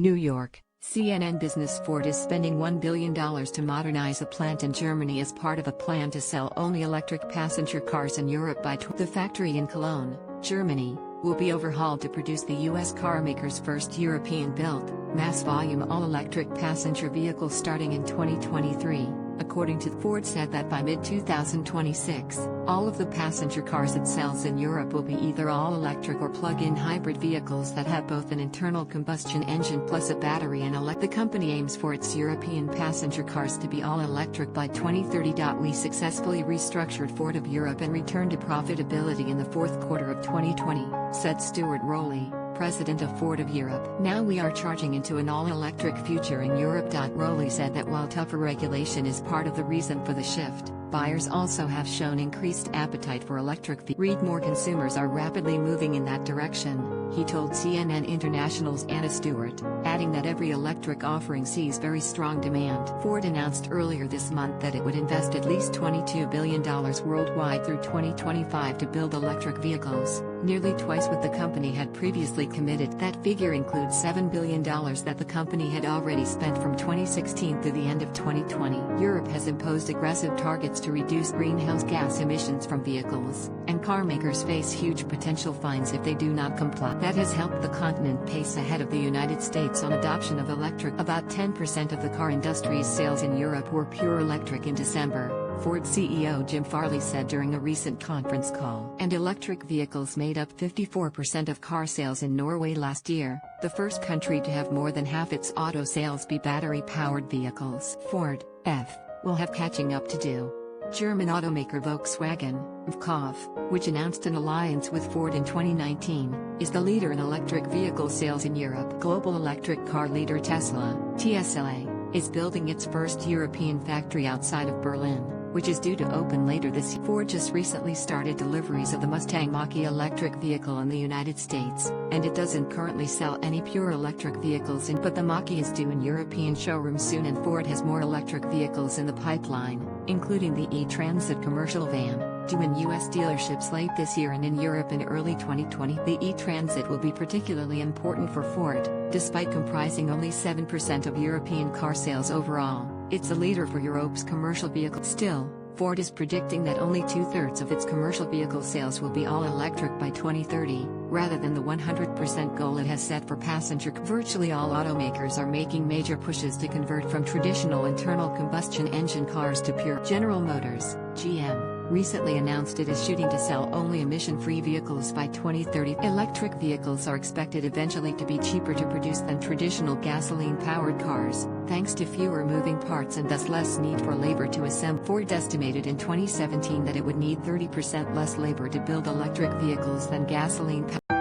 New York, CNN Business. Ford is spending $1 billion to modernize a plant in Germany as part of a plan to sell only electric passenger cars in Europe by the factory in Cologne, Germany, will be overhauled to produce the U.S. carmaker's first European-built, mass-volume all-electric passenger vehicle starting in 2023. According to Ford said that by mid-2026, all of the passenger cars it sells in Europe will be either all-electric or plug-in hybrid vehicles that have both an internal combustion engine plus a battery and The company aims for its European passenger cars to be all-electric by 2030. We successfully restructured Ford of Europe and returned to profitability in the fourth quarter of 2020, said Stuart Rowley, president of Ford of Europe. Now we are charging into an all-electric future in Europe. Rowley said that while tougher regulation is part of the reason for the shift, buyers also have shown increased appetite for electric vehicles. Read more consumers are rapidly moving in that direction, he told CNN International's Anna Stewart, adding that every electric offering sees very strong demand. Ford announced earlier this month that it would invest at least $22 billion worldwide through 2025 to build electric vehicles, nearly twice what the company had previously committed. That figure includes $7 billion that the company had already spent from 2016 through the end of 2020. Europe has imposed aggressive targets to reduce greenhouse gas emissions from vehicles, and carmakers face huge potential fines if they do not comply. That has helped the continent pace ahead of the United States on adoption of electric. About 10% of the car industry's sales in Europe were pure electric in December, Ford CEO Jim Farley said during a recent conference call. And electric vehicles made up 54% of car sales in Norway last year, the first country to have more than half its auto sales be battery-powered vehicles. Ford, F, will have catching up to do. German automaker Volkswagen, VLKAF, which announced an alliance with Ford in 2019, is the leader in electric vehicle sales in Europe. Global electric car leader Tesla, TSLA, is building its first European factory outside of Berlin, which is due to open later this year. Ford just recently started deliveries of the Mustang Mach-E electric vehicle in the United States, and it doesn't currently sell any pure electric vehicles but the Mach-E is due in European showrooms soon, and Ford has more electric vehicles in the pipeline, including the E-Transit commercial van, due in U.S. dealerships late this year and in Europe in early 2020. The E-Transit will be particularly important for Ford, despite comprising only 7% of European car sales overall. It's a leader for Europe's commercial vehicle. Still, Ford is predicting that only 2/3 of its commercial vehicle sales will be all electric by 2030, rather than the 100% goal it has set for passenger. Virtually all automakers are making major pushes to convert from traditional internal combustion engine cars to pure. General Motors, GM, recently announced it is shooting to sell only emission-free vehicles by 2030. Electric vehicles are expected eventually to be cheaper to produce than traditional gasoline-powered cars, thanks to fewer moving parts and thus less need for labor to assemble. Ford estimated in 2017 that it would need 30% less labor to build electric vehicles than gasoline-powered.